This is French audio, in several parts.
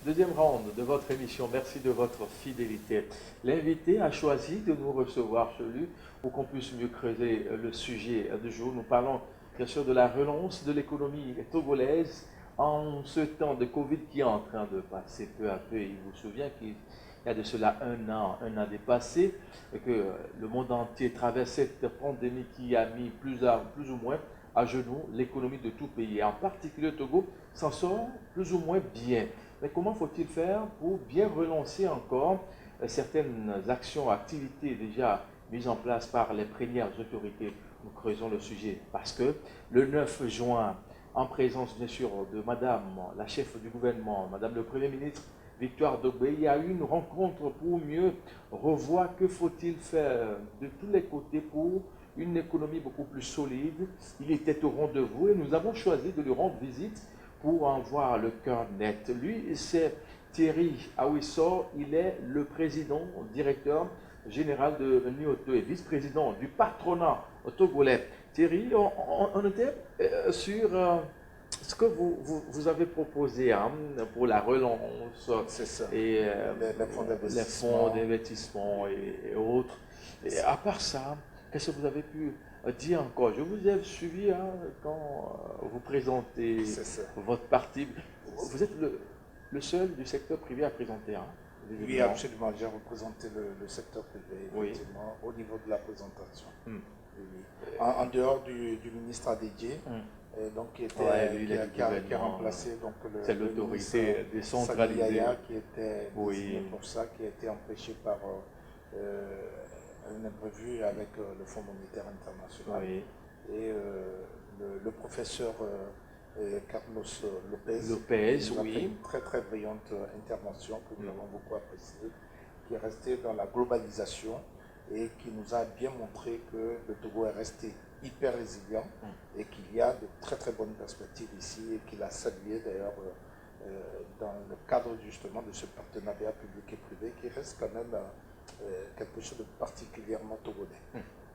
Deuxième round de votre émission. Merci de votre fidélité. L'invité a choisi de nous recevoir chez lui pour qu'on puisse mieux creuser le sujet du jour. Nous parlons bien sûr de la relance de l'économie togolaise en ce temps de Covid qui est en train de passer peu à peu. Il vous souvient qu'il y a de cela un an dépassé, et que le monde entier traverse cette pandémie qui a mis plus ou moins à genoux l'économie de tout pays. Et en particulier le Togo s'en sort plus ou moins bien. Mais comment faut-il faire pour bien relancer encore certaines actions, activités déjà mises en place par les premières autorités? Nous creusons le sujet parce que le 9 juin, en présence bien sûr de Madame la chef du gouvernement, Madame le Premier ministre Victoire Dogbe, il y a eu une rencontre pour mieux revoir que faut-il faire de tous les côtés pour une économie beaucoup plus solide. Il était au rendez-vous et nous avons choisi de lui rendre visite pour en voir le cœur net. Lui, c'est Thierry Awisso, il est le président, directeur général de Nioto et vice-président du patronat togolais. Thierry, on était sur ce que vous avez proposé hein, pour la relance ça. et les Les fonds fonds d'investissement. d'investissement et autres. Et à part ça, qu'est-ce que vous avez pu dire encore? Je vous ai suivi hein, quand vous présentez C'est ça. votre parti. Vous êtes le seul du secteur privé à présenter. Hein, Oui, visiblement. absolument. J'ai représenté le secteur privé, Oui. effectivement, au niveau de la présentation. Hmm. Oui, oui. En dehors du ministre Adédié, donc, qui, était, Ouais, lui, il qui, est a, du qui a gouvernement. remplacé donc, C'est le l'autorité ministre décentralisée. Sadi Yaya, qui était Oui. désigné pour ça, qui a été empêché par un imprévu avec le Fonds monétaire international. Oui. Et le professeur Carlos Lopez, Lopez, nous a fait oui. une très très brillante intervention que nous avons beaucoup appréciée, qui est restée dans la globalisation et qui nous a bien montré que le Togo est resté hyper résilient et qu'il y a de très très bonnes perspectives ici et qu'il a salué d'ailleurs dans le cadre justement de ce partenariat public et privé qui reste quand même quelque chose de particulièrement togolais.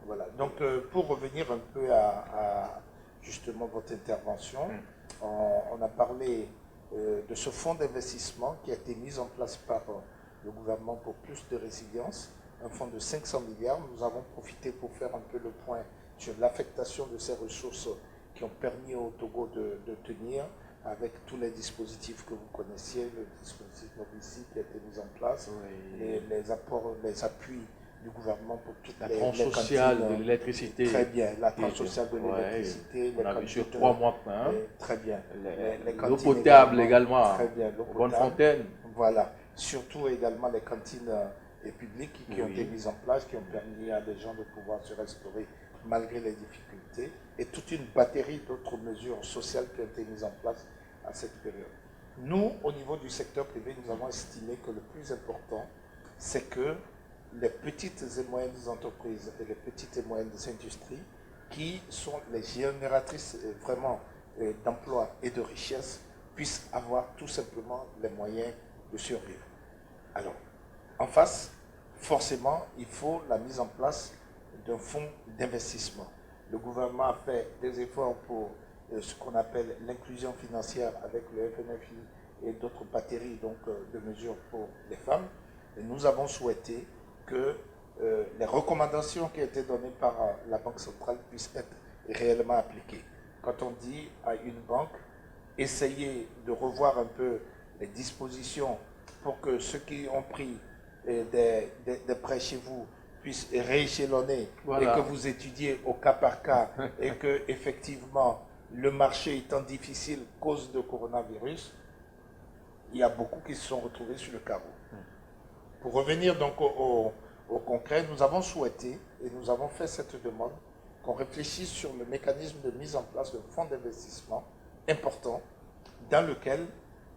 Voilà. Donc pour revenir un peu à justement votre intervention, on a parlé de ce fonds d'investissement qui a été mis en place par le gouvernement pour plus de résilience, un fonds de 500 milliards. Nous avons profité pour faire un peu le point sur l'affectation de ces ressources qui ont permis au Togo de tenir avec tous les dispositifs que vous connaissiez, le dispositif Mobici qui a été mis en place, Oui. les apports, les appuis du gouvernement pour toutes La les tranche cantines. sociale de l'électricité. Très bien, la tranche sociale de l'électricité. On a vu sur 3 mois plein. Très bien. L'eau potable également. Très bien, l'eau Bonne potable. Fontaine. Voilà. Surtout également les cantines publiques qui ont été mises en place, qui ont permis à des gens de pouvoir se restaurer malgré les difficultés, et toute une batterie d'autres mesures sociales qui ont été mises en place à cette période. Nous, au niveau du secteur privé, nous avons estimé que le plus important, c'est que les petites et moyennes entreprises et les petites et moyennes industries, qui sont les génératrices vraiment d'emplois et de richesses, puissent avoir tout simplement les moyens de survivre. Alors, en face, forcément, il faut la mise en place d'un fonds d'investissement. Le gouvernement a fait des efforts pour ce qu'on appelle l'inclusion financière avec le FNFI et d'autres batteries donc, de mesures pour les femmes. Et nous avons souhaité que les recommandations qui ont été données par la Banque centrale puissent être réellement appliquées. Quand on dit à une banque, essayez de revoir un peu les dispositions pour que ceux qui ont pris des prêts chez vous puissent rééchelonner et que vous étudiez au cas par cas et que effectivement le marché étant difficile cause de coronavirus, il y a beaucoup qui se sont retrouvés sur le carreau. Pour revenir donc au concret, nous avons souhaité et nous avons fait cette demande qu'on réfléchisse sur le mécanisme de mise en place d'un fonds d'investissement important dans lequel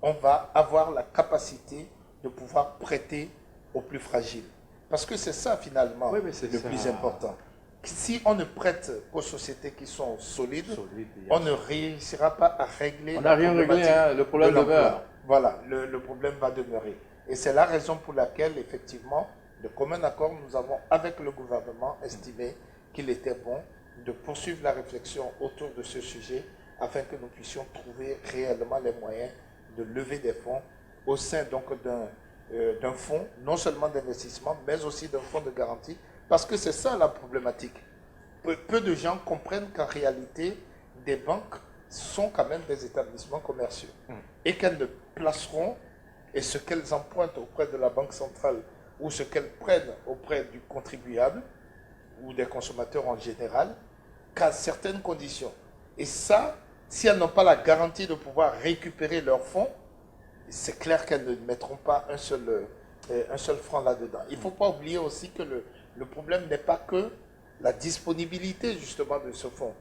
on va avoir la capacité de pouvoir prêter aux plus fragiles. Parce que c'est ça finalement le plus important. Si on ne prête qu'aux sociétés qui sont solides, on ne réussira pas à régler on n'a rien réglé, hein, le problème demeure. Voilà, le problème va demeurer. Et c'est la raison pour laquelle, effectivement, de commun accord, nous avons, avec le gouvernement, estimé qu'il était bon de poursuivre la réflexion autour de ce sujet afin que nous puissions trouver réellement les moyens de lever des fonds au sein donc d'un fonds, non seulement d'investissement, mais aussi d'un fonds de garantie, parce que c'est ça la problématique. Peu de gens comprennent qu'en réalité, des banques sont quand même des établissements commerciaux et qu'elles ne placeront, et ce qu'elles empruntent auprès de la Banque centrale ou ce qu'elles prennent auprès du contribuable ou des consommateurs en général, qu'à certaines conditions. Et ça, si elles n'ont pas la garantie de pouvoir récupérer leurs fonds, c'est clair qu'elles ne mettront pas un seul franc là-dedans. Il ne faut pas oublier aussi que le problème n'est pas que la disponibilité justement de ce fonds.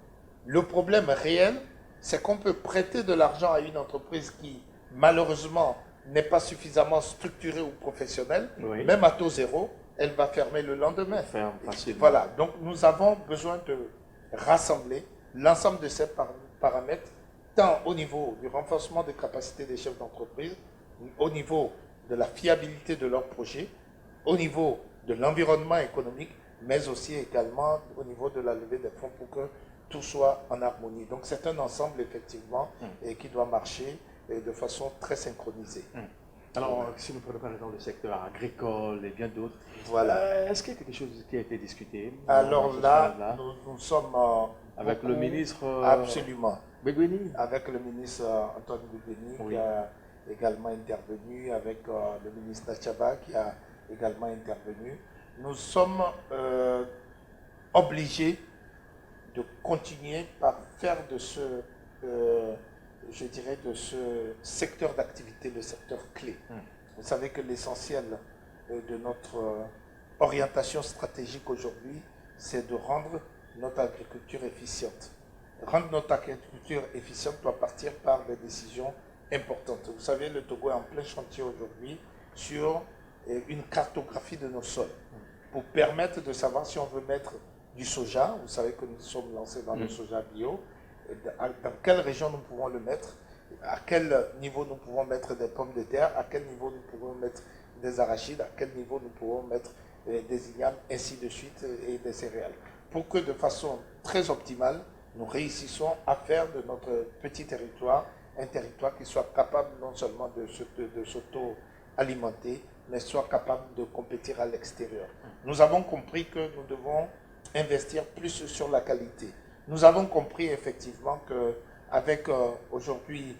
Le problème réel, c'est qu'on peut prêter de l'argent à une entreprise qui, malheureusement, n'est pas suffisamment structurée ou professionnelle, Oui. même à taux zéro, elle va fermer le lendemain. Ferme facilement. Voilà, donc nous avons besoin de rassembler l'ensemble de ces paramètres, tant au niveau du renforcement des capacités des chefs d'entreprise, au niveau de la fiabilité de leurs projets, au niveau de l'environnement économique, mais aussi également au niveau de la levée des fonds pour que tout soit en harmonie. Donc c'est un ensemble effectivement et qui doit marcher de façon très synchronisée. Alors, si nous prenons par exemple le secteur agricole et bien d'autres, Voilà. est-ce qu'il y a quelque chose qui a été discuté Alors dans ce là, sens-là nous sommes avec le ministre absolument. Beguini? Avec le ministre Antoine Beguini Oui. qui a également intervenu, avec le ministre Nachaba qui a également intervenu. Nous sommes obligés de continuer par faire de ce, je dirais, de ce secteur d'activité le secteur clé. Vous savez que l'essentiel de notre orientation stratégique aujourd'hui, c'est de rendre notre agriculture efficiente. Rendre notre agriculture efficiente doit partir par des décisions importantes. Vous savez, le Togo est en plein chantier aujourd'hui sur une cartographie de nos sols pour permettre de savoir si on veut mettre du soja. Vous savez que nous sommes lancés dans le soja bio. Dans quelle région nous pouvons le mettre, à quel niveau nous pouvons mettre des pommes de terre, à quel niveau nous pouvons mettre des arachides, à quel niveau nous pouvons mettre des ignames, ainsi de suite, et des céréales. Pour que de façon très optimale, nous réussissons à faire de notre petit territoire un territoire qui soit capable non seulement de s'auto-alimenter, mais soit capable de compétir à l'extérieur. Nous avons compris que nous devons investir plus sur la qualité. Nous avons compris effectivement qu'avec aujourd'hui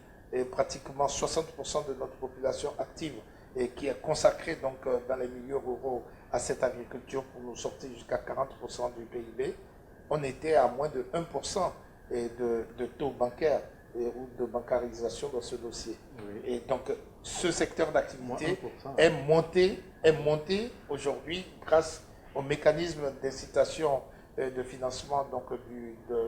pratiquement 60% de notre population active et qui est consacrée donc dans les milieux ruraux à cette agriculture pour nous sortir jusqu'à 40% du PIB, on était à moins de 1% de taux bancaire ou de bancarisation dans ce dossier. Oui. Et donc ce secteur d'activité est monté aujourd'hui grâce au mécanisme d'incitation de financement donc,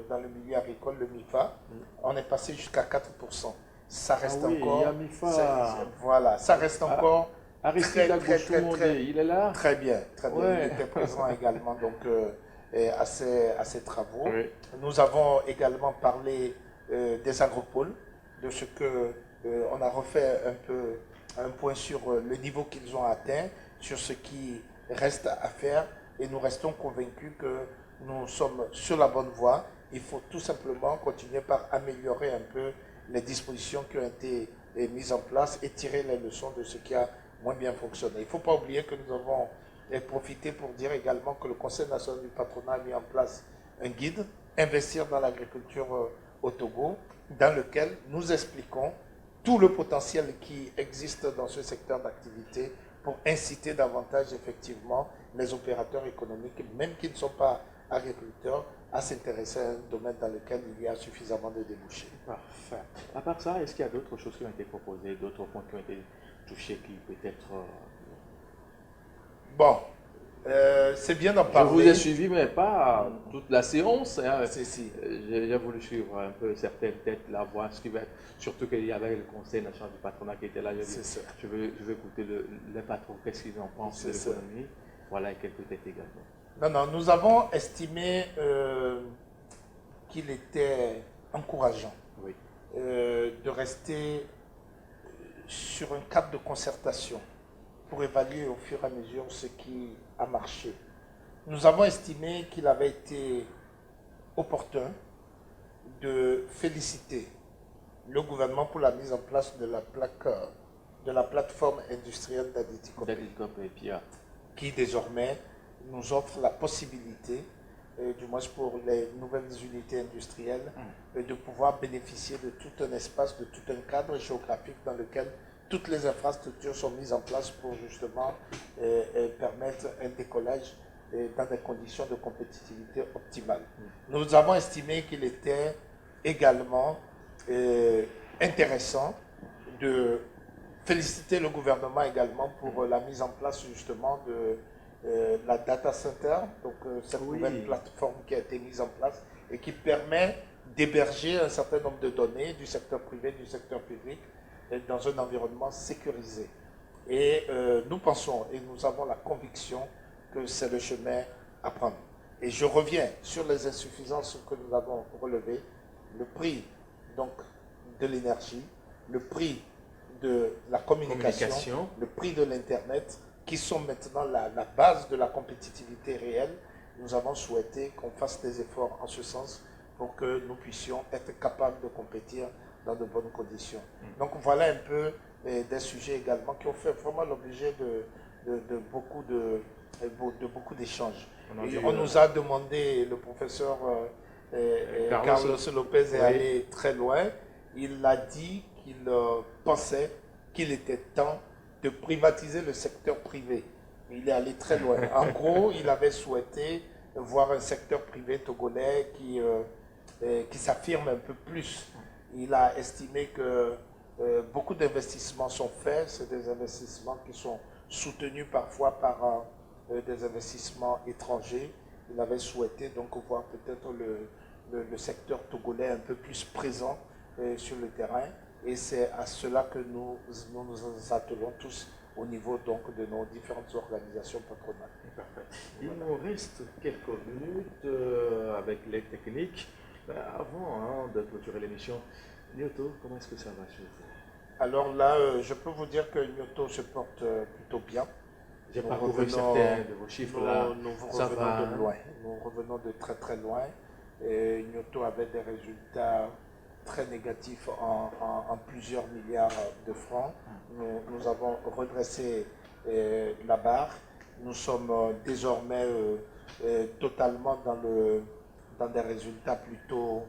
dans le milieu agricole, le MIFA. On est passé jusqu'à 4%. Ça reste encore. Il y a MIFA. Voilà, ça reste encore. Aristide Agbochou-Mondé, il est là? Très bien, très bien. Ouais. Il était présent également donc, à ces travaux. Oui. Nous avons également parlé des agropoles, de ce que on a refait un point sur le niveau qu'ils ont atteint, sur ce qui reste à faire, et nous restons convaincus que nous sommes sur la bonne voie. Il faut tout simplement continuer par améliorer un peu les dispositions qui ont été mises en place et tirer les leçons de ce qui a moins bien fonctionné. Il ne faut pas oublier que nous avons profité pour dire également que le Conseil national du patronat a mis en place un guide, investir dans l'agriculture au Togo, dans lequel nous expliquons tout le potentiel qui existe dans ce secteur d'activité pour inciter davantage effectivement les opérateurs économiques, même qui ne sont pas agriculteurs, à s'intéresser à un domaine dans lequel il y a suffisamment de débouchés. Parfait. À part ça, est-ce qu'il y a d'autres choses qui ont été proposées, d'autres points qui ont été touchés qui peut-être... Bon, c'est bien d'en parler. Je vous ai suivi, mais pas toute la séance. Hein. Si. J'ai voulu suivre un peu certaines têtes, la voix, ce qui va être... Surtout qu'il y avait le Conseil national du patronat qui était là. Je veux écouter les patrons, qu'est-ce qu'ils en pensent de l'économie. Voilà, et quelques têtes également. Non, nous avons estimé qu'il était encourageant de rester sur un cadre de concertation pour évaluer au fur et à mesure ce qui a marché. Nous avons estimé qu'il avait été opportun de féliciter le gouvernement pour la mise en place de la plaque de la plateforme industrielle d'Aditi-Copé, qui désormais nous offre la possibilité, du moins pour les nouvelles unités industrielles, de pouvoir bénéficier de tout un espace, de tout un cadre géographique dans lequel toutes les infrastructures sont mises en place pour justement permettre un décollage dans des conditions de compétitivité optimales. Nous avons estimé qu'il était également intéressant de féliciter le gouvernement également pour la mise en place justement de la data center, donc cette nouvelle plateforme qui a été mise en place et qui permet d'héberger un certain nombre de données du secteur privé, du secteur public dans un environnement sécurisé. Et nous pensons et nous avons la conviction que c'est le chemin à prendre. Et je reviens sur les insuffisances que nous avons relevées, le prix donc de l'énergie, le prix de la communication, le prix de l'Internet, qui sont maintenant la base de la compétitivité réelle. Nous avons souhaité qu'on fasse des efforts en ce sens pour que nous puissions être capables de compétir dans de bonnes conditions. Donc voilà un peu des sujets également qui ont fait vraiment l'objet de beaucoup d'échanges. On nous a demandé, le professeur Carlos Lopez est allé très loin, il a dit qu'il pensait qu'il était temps de privatiser le secteur privé. Il est allé très loin. En gros, il avait souhaité voir un secteur privé togolais qui s'affirme un peu plus. Il a estimé que beaucoup d'investissements sont faits, c'est des investissements qui sont soutenus parfois par des investissements étrangers. Il avait souhaité donc voir peut-être le secteur togolais un peu plus présent sur le terrain. Et c'est à cela que nous nous attelons tous au niveau donc de nos différentes organisations patronales. Parfait. Il nous reste quelques minutes avec les techniques. Avant de clôturer l'émission, Nyoto, comment est-ce que ça va chez vous? Alors là, je peux vous dire que Nyoto se porte plutôt bien. J'ai parcouru certains de vos chiffres là. Nous revenons de loin. Nous revenons de très très loin. Et Nyoto avait des résultats très négatifs en plusieurs milliards de francs. Nous avons redressé la barre. Nous sommes désormais totalement dans des résultats plutôt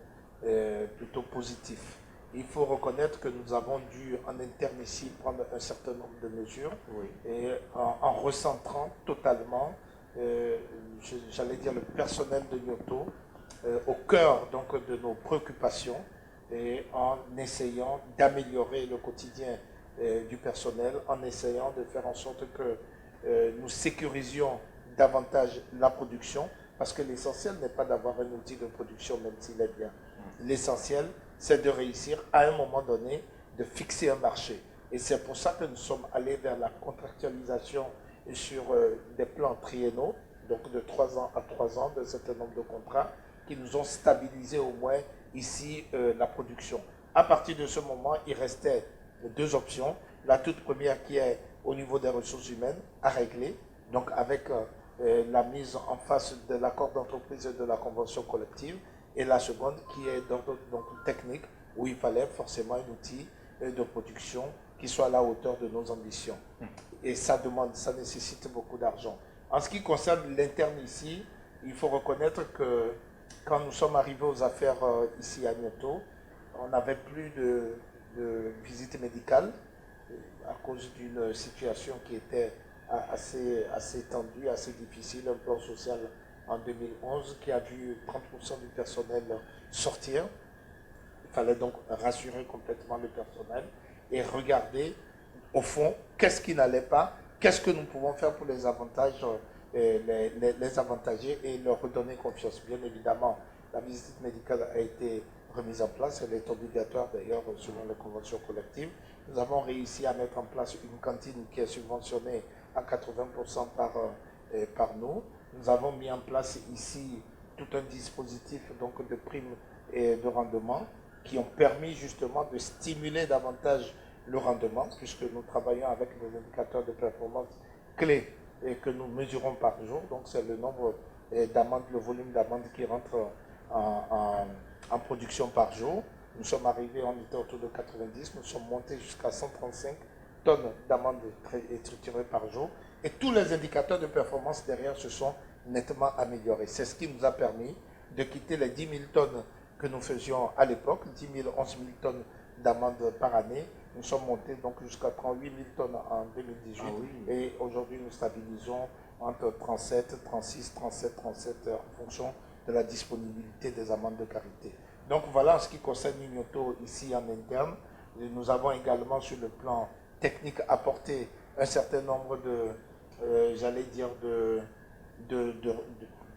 positifs. Il faut reconnaître que nous avons dû en interne ici prendre un certain nombre de mesures et en recentrant totalement, j'allais dire, le personnel de Nyoto au cœur donc de nos préoccupations et en essayant d'améliorer le quotidien du personnel, en essayant de faire en sorte que nous sécurisions davantage la production, parce que l'essentiel n'est pas d'avoir un outil de production, même s'il est bien. L'essentiel, c'est de réussir à un moment donné de fixer un marché. Et c'est pour ça que nous sommes allés vers la contractualisation sur des plans triennaux, donc de 3 ans à 3 ans, d'un certain nombre de contrats, qui nous ont stabilisé au moins ici la production. À partir de ce moment, il restait 2 options. La toute première qui est au niveau des ressources humaines à régler, donc avec la mise en face de l'accord d'entreprise et de la convention collective, et la seconde qui est d'ordre technique, où il fallait forcément un outil de production qui soit à la hauteur de nos ambitions. Et ça nécessite beaucoup d'argent. En ce qui concerne l'interne ici, il faut reconnaître que quand nous sommes arrivés aux affaires ici à Nyoto, on n'avait plus de visite médicale à cause d'une situation qui était assez tendue, assez difficile, un plan social en 2011 qui a vu 30% du personnel sortir. Il fallait donc rassurer complètement le personnel et regarder au fond qu'est-ce qui n'allait pas, qu'est-ce que nous pouvons faire pour les avantages, les avantager et leur redonner confiance. Bien évidemment, la visite médicale a été remise en place, elle est obligatoire d'ailleurs selon les conventions collectives. Nous avons réussi à mettre en place une cantine qui est subventionnée à 80% par nous. Nous avons mis en place ici tout un dispositif donc, de primes et de rendement qui ont permis justement de stimuler davantage le rendement, puisque nous travaillons avec des indicateurs de performance clés et que nous mesurons par jour. Donc c'est le nombre d'amendes, le volume d'amendes qui rentre en production par jour. Nous sommes arrivés, on était autour de 90, nous sommes montés jusqu'à 135 tonnes d'amandes triturées par jour. Et tous les indicateurs de performance derrière se sont nettement améliorés. C'est ce qui nous a permis de quitter les 10 000 tonnes que nous faisions à l'époque, 10 000, 11 000 tonnes d'amandes par année. Nous sommes montés donc jusqu'à 38 000 tonnes en 2018 et aujourd'hui nous stabilisons entre 37, 36, 37, 37 en fonction de la disponibilité des amandes de karité. Donc voilà en ce qui concerne Ignoto ici en interne. Nous avons également sur le plan technique apporté un certain nombre de, j'allais dire,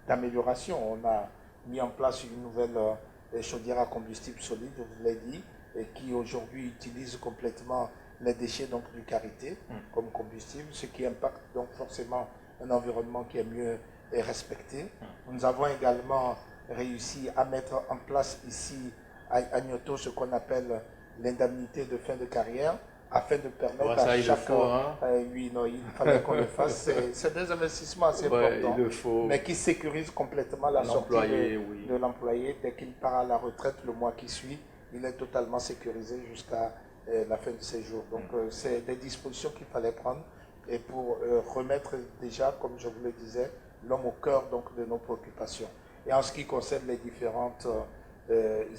d'améliorations. On a mis en place une nouvelle chaudière à combustible solide, je vous l'ai dit, et qui aujourd'hui utilise complètement les déchets donc, du karité comme combustible, ce qui impacte donc forcément un environnement qui est mieux respecté. Nous avons également réussi à mettre en place ici à Ignoto ce qu'on appelle l'indemnité de fin de carrière, afin de permettre à chacun... oui, non, il fallait qu'on le fasse. C'est des investissements assez importants, mais qui sécurisent complètement la sortie de l'employé. Dès qu'il part à la retraite le mois qui suit, il est totalement sécurisé jusqu'à la fin de ses jours. Donc, c'est des dispositions qu'il fallait prendre et pour remettre déjà, comme je vous le disais, l'homme au cœur donc, de nos préoccupations. Et en ce qui concerne les différentes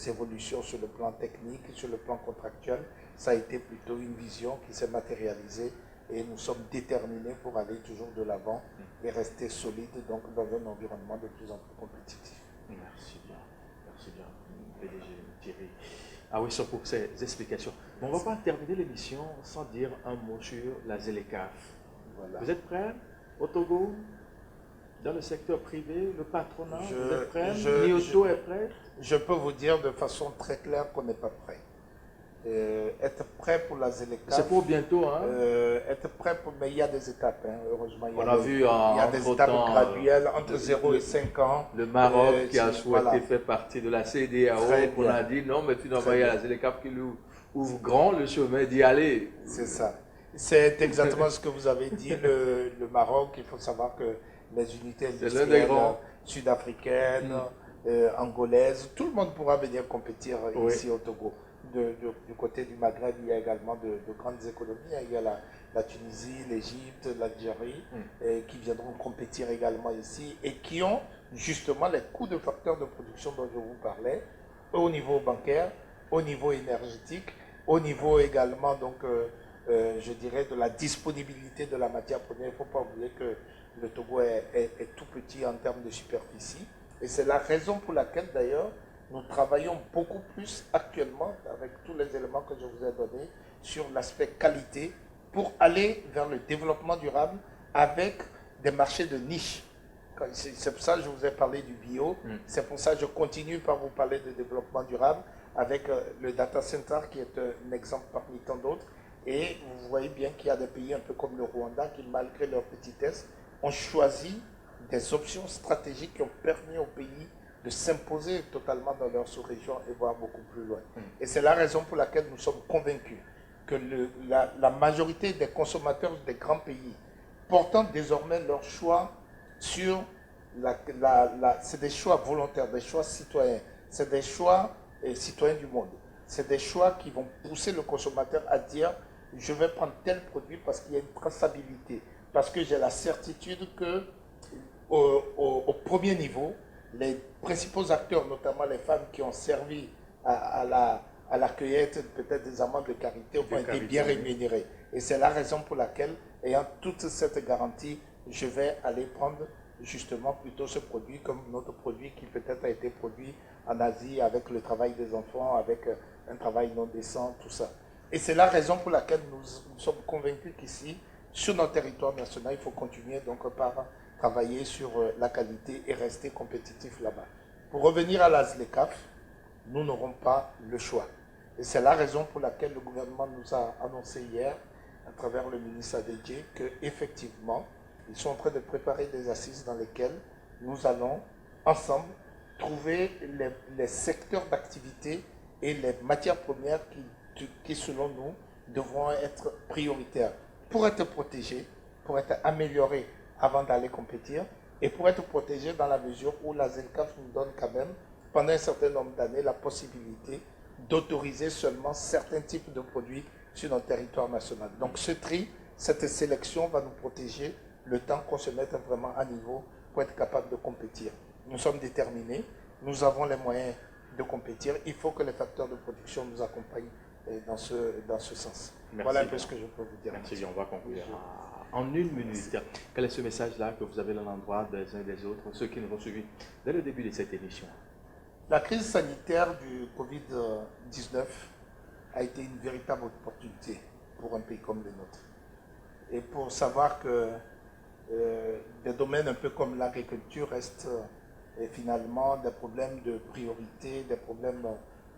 évolutions sur le plan technique, sur le plan contractuel, ça a été plutôt une vision qui s'est matérialisée et nous sommes déterminés pour aller toujours de l'avant et rester solides donc, dans un environnement de plus en plus compétitif. Merci bien, PDG Thierry. Ah oui, ça pour ces explications. On ne va pas terminer l'émission sans dire un mot sur la ZLECAf. Voilà. Vous êtes prêts au Togo? Dans le secteur privé, le patronat, vous êtes prêts? Ignoto est prêt? Je peux vous dire de façon très claire qu'on n'est pas prêt. Être prêt pour la ZLECAf. C'est pour bientôt, hein? Être prêt pour. Mais il y a des étapes, hein, heureusement. On a vu il y a des étapes graduelles entre 0 et 5 ans. Le Maroc qui a souhaité faire partie de la CEDEAO, on a dit non, mais finalement il y a la ZLECAf qui lui ouvre grand le chemin d'y aller. C'est ça. C'est exactement ce que vous avez dit. Le Maroc, il faut savoir que les unités industrielles sud-africaines, angolaises, tout le monde pourra venir compétir ici au Togo. Du côté du Maghreb, il y a également de grandes économies. Il y a la Tunisie, l'Égypte, l'Algérie, qui viendront compétir également ici et qui ont justement les coûts de facteurs de production dont je vous parlais, au niveau bancaire, au niveau énergétique, au niveau également, donc, je dirais, de la disponibilité de la matière première. Il ne faut pas oublier que le Togo est tout petit en termes de superficie. Et c'est la raison pour laquelle, d'ailleurs, nous travaillons beaucoup plus actuellement, avec tous les éléments que je vous ai donnés, sur l'aspect qualité, pour aller vers le développement durable avec des marchés de niche. C'est pour ça que je vous ai parlé du bio, c'est pour ça que je continue par vous parler de développement durable, avec le data center qui est un exemple parmi tant d'autres. Et vous voyez bien qu'il y a des pays un peu comme le Rwanda qui, malgré leur petitesse, ont choisi des options stratégiques qui ont permis au pays de s'imposer totalement dans leur sous-région et voir beaucoup plus loin. Et c'est la raison pour laquelle nous sommes convaincus que la majorité des consommateurs des grands pays portant désormais leur choix sur c'est des choix volontaires, des choix citoyens, c'est des choix citoyens du monde. C'est des choix qui vont pousser le consommateur à dire je vais prendre tel produit parce qu'il y a une traçabilité, parce que j'ai la certitude que au premier niveau, les principaux acteurs, notamment les femmes qui ont servi à la cueillette peut-être des amandes de karité, ont été bien rémunérées. Et c'est la raison pour laquelle, ayant toute cette garantie, je vais aller prendre justement plutôt ce produit comme notre produit qui peut-être a été produit en Asie avec le travail des enfants, avec un travail non décent, tout ça. Et c'est la raison pour laquelle nous sommes convaincus qu'ici, sur notre territoire national, il faut continuer donc par travailler sur la qualité et rester compétitif là-bas. Pour revenir à la ZLECAf, nous n'aurons pas le choix. Et c'est la raison pour laquelle le gouvernement nous a annoncé hier, à travers le ministre Adedje, qu'effectivement, ils sont en train de préparer des assises dans lesquelles nous allons, ensemble, trouver les secteurs d'activité et les matières premières qui, selon nous, devront être prioritaires pour être protégés, pour être améliorés avant d'aller compétir et pour être protégés dans la mesure où la ZLECAf nous donne quand même, pendant un certain nombre d'années, la possibilité d'autoriser seulement certains types de produits sur notre territoire national. Donc ce tri, cette sélection va nous protéger le temps qu'on se mette vraiment à niveau pour être capable de compétir. Nous sommes déterminés, nous avons les moyens de compétir. Il faut que les facteurs de production nous accompagnent dans ce sens. Merci. Voilà un peu ce que je peux vous dire. Merci, on va conclure. En une minute, quel est ce message-là que vous avez à l'endroit des uns et des autres, ceux qui nous ont suivis dès le début de cette émission? La crise sanitaire du Covid-19 a été une véritable opportunité pour un pays comme le nôtre. Et pour savoir que des domaines un peu comme l'agriculture restent finalement des problèmes de priorité, des problèmes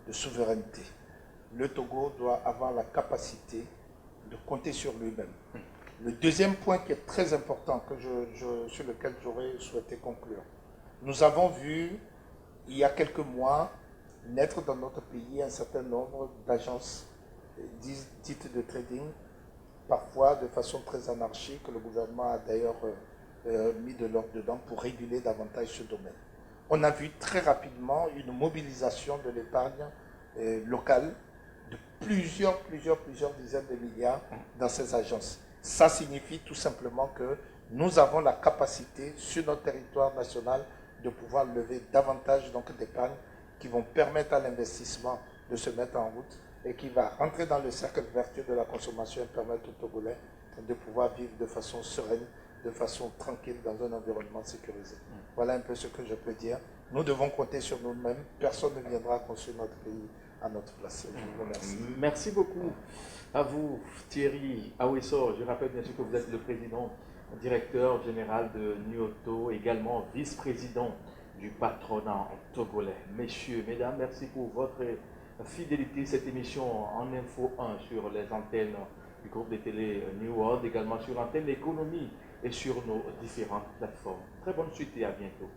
de souveraineté. Le Togo doit avoir la capacité de compter sur lui-même. Le deuxième point qui est très important, sur lequel j'aurais souhaité conclure, nous avons vu il y a quelques mois naître dans notre pays un certain nombre d'agences dites de trading, parfois de façon très anarchique. Le gouvernement a d'ailleurs mis de l'ordre dedans pour réguler davantage ce domaine. On a vu très rapidement une mobilisation de l'épargne locale de plusieurs dizaines de milliards dans ces agences. Ça signifie tout simplement que nous avons la capacité sur notre territoire national de pouvoir lever davantage d'épargne qui vont permettre à l'investissement de se mettre en route et qui va rentrer dans le cercle vertueux de la consommation et permettre aux Togolais de pouvoir vivre de façon sereine, de façon tranquille dans un environnement sécurisé. Voilà un peu ce que je peux dire. Nous devons compter sur nous-mêmes. Personne ne viendra construire notre pays à notre place. Je vous remercie. Merci beaucoup à vous, Thierry Aweso. Je rappelle bien sûr que vous êtes le président, directeur général de Nyoto, également vice-président du patronat togolais. Messieurs, mesdames, merci pour votre fidélité. Cette émission en Info 1 sur les antennes du groupe de télé New World, également sur l'antenne économie et sur nos différentes plateformes. Très bonne suite et à bientôt.